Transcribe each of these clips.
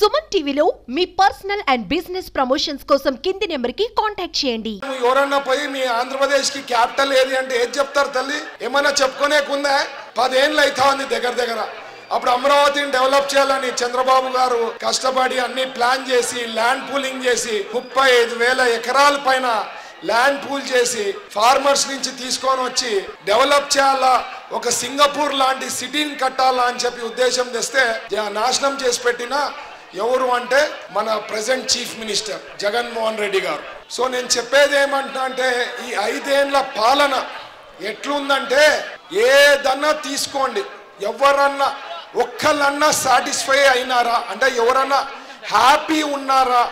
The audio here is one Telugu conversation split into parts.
సుమన్ టీవీలో మీ పర్సనల్ అండ్ బిజినెస్ ప్రమోషన్స్ కోసం కింది నెంబర్కి కాంటాక్ట్ చేయండి. ఎవరన్నా పోయి మీ ఆంధ్రప్రదేశ్ కి క్యాపిటల్ ఏది అంటే ఏది చెప్తారు తల్లి? ఏమన్నా చెప్పుకునేకుందా? 10 ఏళ్ళు అవుతా ఉంది దగ్గర. అప్పుడు అమరావతిని డెవలప్ చేయాలని చంద్రబాబు గారు కష్టపడి అన్ని ప్లాన్ చేసి ల్యాండ్ పూలింగ్ చేసి 35,000 ఎకరాల పైన ల్యాండ్ పూల్ చేసి ఫార్మర్స్ నుంచి తీసుకొని వచ్చి డెవలప్ చేయాలా, ఒక సింగపూర్ లాంటి సిటీని కట్టాలా అని చెప్పి ఉద్దేశం తెస్తే నాశనం చేసి పెట్టిన ఎవరు అంటే మన present chief minister Jaganmohan Reddy గారు. సో నేను చెప్పేది ఏమంటున్నా అంటే ఈ 5 ఏళ్ల పాలన ఎట్లుందంటే ఏదన్నా తీసుకోండి, ఎవరన్నా ఒక్కళ్ళన్నా సాటిస్ఫై అయినారా అంటే ఎవరన్నా హ్యాపీ ఉన్నారా?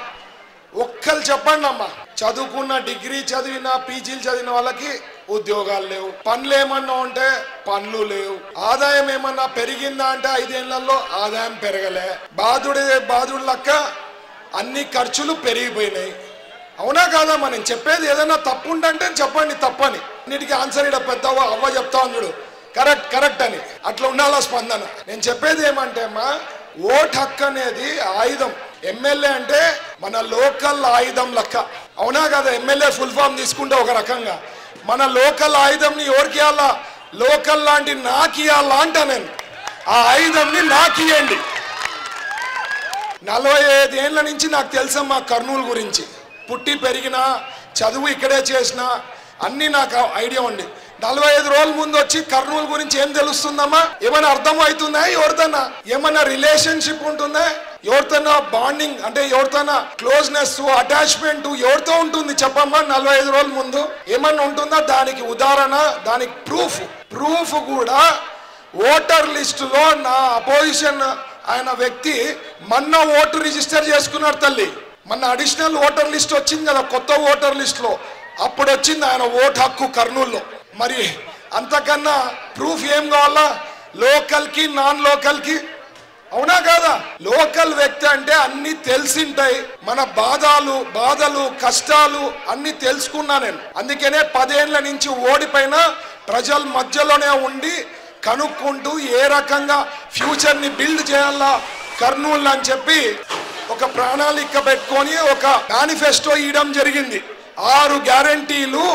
ఒక్కళ్ళు చెప్పండి అమ్మా. చదువుకున్న డిగ్రీ చదివిన పీజీలు చదివిన వాళ్ళకి ఉద్యోగాలు లేవు, పనులు ఏమన్నా ఉంటే పనులు లేవు, ఆదాయం ఏమన్నా పెరిగిందా అంటే 5 ఏళ్లలో ఆదాయం పెరగలే, బాధుడు లెక్క అన్ని ఖర్చులు పెరిగిపోయినాయి. అవునా కాదమ్మా? నేను చెప్పేది ఏదైనా తప్పు ఉంటే చెప్పండి తప్పని. అన్నిటికీ ఆన్సర్ ఇక్కడ పెద్ద అవ్వ చెప్తా ఉన్నాడు కరెక్ట్ అని. అట్లా ఉండాలా స్పందన. నేను చెప్పేది ఏమంటే అమ్మా, ఓట్ హక్కు అనేది ఆయుధం. ఎమ్మెల్యే అంటే మన లోకల్ ఆయుధం లెక్క. అవునా కదా? ఎమ్మెల్యే ఫుల్ ఫామ్ తీసుకుంటే ఒక రకంగా మన లోకల్ ఆయుధంని ఎవరికి ఇవ్వాలా? లోకల్ లాంటి నాకు ఇవ్వాలా అంట. నేను ఆ ఆయుధంని నాకు ఇవ్వండి. 45 ఏళ్ళ నుంచి నాకు తెలుసమ్మా కర్నూలు గురించి. పుట్టి పెరిగిన చదువు ఇక్కడే చేసిన అన్ని నాకు ఐడియా ఉంది. 45 రోజుల ముందు వచ్చి కర్నూలు గురించి ఏం తెలుస్తుందమ్మా? ఏమైనా అర్థం అవుతుందా? ఎవరితోనా ఏమన్నా రిలేషన్షిప్ ఉంటుందా? ఎవరితోనా బాండింగ్ అంటే ఎవరితోనా క్లోజ్నెస్ అటాచ్మెంట్ ఎవరితో ఉంటుంది చెప్పమ్మా? 45 రోజుల ముందు ఏమన్నా ఉంటుందా? దానికి ఉదాహరణ, దానికి ప్రూఫ్ కూడా ఓటర్ లిస్టులో నా అపోజిషన్ ఆయన వ్యక్తి మొన్న ఓటు రిజిస్టర్ చేసుకున్నాడు తల్లి. మొన్న అడిషనల్ ఓటర్ లిస్ట్ వచ్చింది కదా, కొత్త ఓటర్ లిస్ట్ లో అప్పుడు వచ్చింది ఆయన ఓటు హక్కు కర్నూలులో. మరి అంతకన్నా ప్రూఫ్ ఏం కావాలా? లోకల్ కి నాన్ లోకల్ కి. అవునా కాదా? లోకల్ వ్యక్తి అంటే అన్ని తెలిసింటాయి, మన బాధలు కష్టాలు అన్ని తెలుసుకున్నా నేను. అందుకనే 10 ఏళ్ల నుంచి ఓడిపోయిన ప్రజల మధ్యలోనే ఉండి కనుక్కుంటూ ఏ రకంగా ఫ్యూచర్ ని బిల్డ్ చేయాలా కర్నూలు అని చెప్పి ఒక ప్రణాళిక పెట్టుకొని ఒక మేనిఫెస్టో ఇవ్వడం జరిగింది. 6 గ్యారంటీలు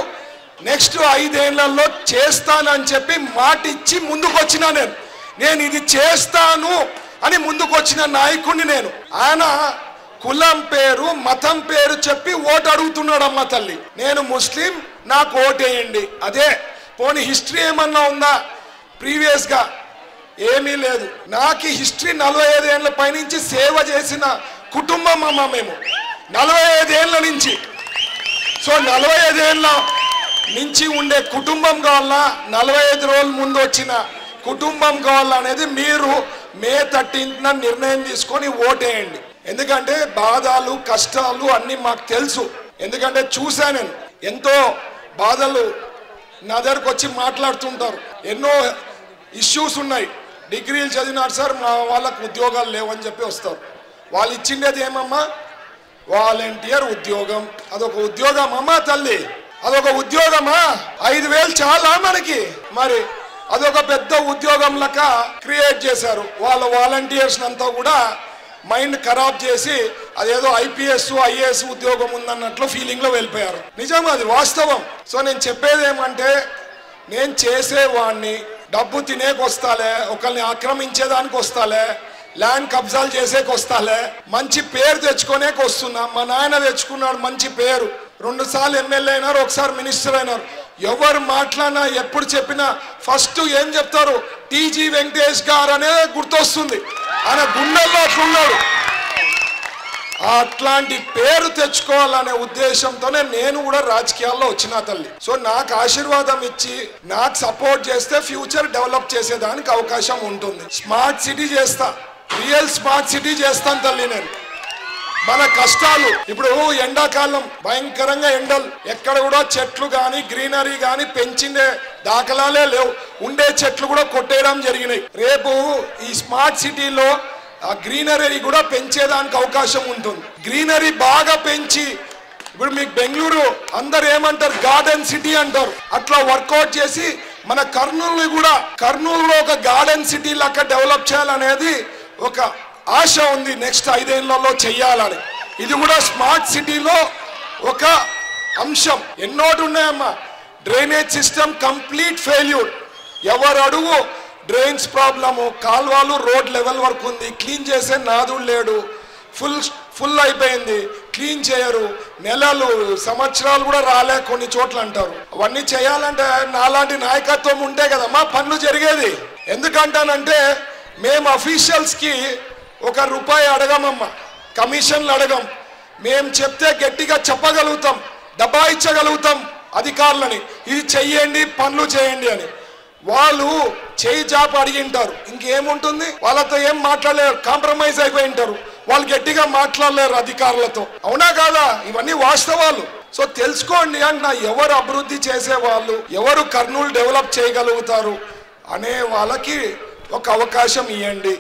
నెక్స్ట్ 5 ఏళ్లలో చేస్తానని చెప్పి మాట ఇచ్చి ముందుకు వచ్చిన నేను ఇది చేస్తాను అని ముందుకు వచ్చిన నాయకుడిని నేను. ఆయన కులం పేరు మతం పేరు చెప్పి ఓటు అడుగుతున్నాడు అమ్మ తల్లి. నేను ముస్లిం, నాకు ఓటేయండి. అదే పోనీ హిస్టరీ ఏమన్నా ఉందా? ప్రీవియస్ గా ఏమీ లేదు. నాకు హిస్టరీ 45 ఏళ్ల పైనుంచి సేవ చేసిన కుటుంబం అమ్మ మేము, 45 ఏళ్ల నుంచి. సో 45 ఏళ్ల నుంచి ఉండే కుటుంబం కావాలా, 45 రోజుల ముందు వచ్చిన కుటుంబం కావాలా అనేది మీరు మే 13న నిర్ణయం తీసుకొని ఓటేయండి. ఎందుకంటే బాధలు కష్టాలు అన్ని మాకు తెలుసు. ఎందుకంటే చూసా నేను ఎంతో బాధలు నా దగ్గరకు వచ్చి మాట్లాడుతుంటారు. ఎన్నో ఇష్యూస్ ఉన్నాయి. డిగ్రీలు చదివినారు సార్, మా వాళ్ళకు ఉద్యోగాలు లేవని చెప్పి వస్తారు. వాళ్ళు ఇచ్చిండేది ఏమమ్మా? వాలంటీర్ ఉద్యోగం. అదొక ఉద్యోగం అమ్మా తల్లి, అదొక ఉద్యోగమా? 5,000 చాలా మనకి. మరి అదొక పెద్ద ఉద్యోగం లెక్క క్రియేట్ చేశారు. వాళ్ళ వాలంటీర్స్ అంతా కూడా మైండ్ ఖరాబ్ చేసి అదేదో IPS IAS ఉద్యోగం ఉందన్నట్లు ఫీలింగ్ లో వెళ్ళిపోయారు. నిజం, అది వాస్తవం. సో నేను చెప్పేది ఏమంటే, నేను చేసేవాడిని డబ్బు తినేకి వస్తాలే, ఒకరిని ఆక్రమించేదానికి వస్తాలే, ల్యాండ్ కబ్జాలు చేసేకి వస్తాలే, మంచి పేరు తెచ్చుకోనేకి వస్తున్నా. మా నాయన తెచ్చుకున్నాడు మంచి పేరు, 2 సార్లు ఎమ్మెల్యే అయినారు, ఒకసారి మినిస్టర్ అయినారు. ఎవరు మాట్లాడినా ఎప్పుడు చెప్పినా ఫస్ట్ ఏం చెప్తారు? TG వెంకటేష్ గారు అనే గుర్తొస్తుంది. ఆయన గుండెల్లో అట్లున్నాడు. అట్లాంటి పేరు తెచ్చుకోవాలనే ఉద్దేశంతోనే నేను కూడా రాజకీయాల్లో వచ్చిన తల్లి. సో నాకు ఆశీర్వాదం ఇచ్చి నాకు సపోర్ట్ చేస్తే ఫ్యూచర్ డెవలప్ చేసేదానికి అవకాశం ఉంటుంది. స్మార్ట్ సిటీ చేస్తా, రియల్ స్మార్ట్ సిటీ చేస్తాను తల్లి నేను. మన కష్టాలు ఇప్పుడు ఎండాకాలం భయంకరంగా ఎండలు, ఎక్కడ కూడా చెట్లు కానీ గ్రీనరీ కానీ పెంచిండే దాఖలాలే లేవు. ఉండే చెట్లు కూడా కొట్టేయడం జరిగినాయి. రేపు ఈ స్మార్ట్ సిటీలో ఆ గ్రీనరీ కూడా పెంచేదానికి అవకాశం ఉంటుంది. గ్రీనరీ బాగా పెంచి ఇప్పుడు మీకు బెంగళూరు అందరు ఏమంటారు? గార్డెన్ సిటీ అంటారు. అట్లా వర్కౌట్ చేసి మన కర్నూలుని కూడా కర్నూలులో ఒక గార్డెన్ సిటీ లాగా డెవలప్ చేయాలనేది ఒక ఆశ ఉంది నెక్స్ట్ 5 ఏళ్లలో చెయ్యాలని. ఇది కూడా స్మార్ట్ సిటీలో ఒక అంశం. ఎన్నోటి ఉన్నాయమ్మా. Drainage system complete failure. ఎవరు అడుగు డ్రైన్స్ ప్రాబ్లము, కాల్వాలు రోడ్ లెవెల్ వరకు ఉంది, క్లీన్ చేసే నాదుడు లేడు, ఫుల్ అయిపోయింది, క్లీన్ చేయరు, నెలలు సంవత్సరాలు కూడా రాలే కొన్ని చోట్ల అంటారు. అవన్నీ చేయాలంటే నాలాంటి నాయకత్వం ఉంటే కదమ్మా పనులు జరిగేది. ఎందుకంటానంటే మేము అఫీషియల్స్కి ₹1 అడగమమ్మా, కమిషన్లు అడగం. మేము చెప్తే గట్టిగా చెప్పగలుగుతాం, దబాయించగలుగుతాం అధికారులని, ఇది చెయ్యండి పనులు చేయండి అని. వాళ్ళు చేయి జాప అడిగింటారు, ఇంకేముంటుంది, వాళ్ళతో ఏం మాట్లాడలేరు, కాంప్రమైజ్ అయిపోయి ఉంటారు, వాళ్ళు గట్టిగా మాట్లాడలేరు అధికారులతో. అవునా కాదా? ఇవన్నీ వాస్తవాలు. సో తెలుసుకోండి అంటున్నా, ఎవరు అభివృద్ధి చేసేవాళ్ళు, ఎవరు కర్నూలు డెవలప్ చేయగలుగుతారు అనే వాళ్ళకి ఒక అవకాశం ఇవ్వండి.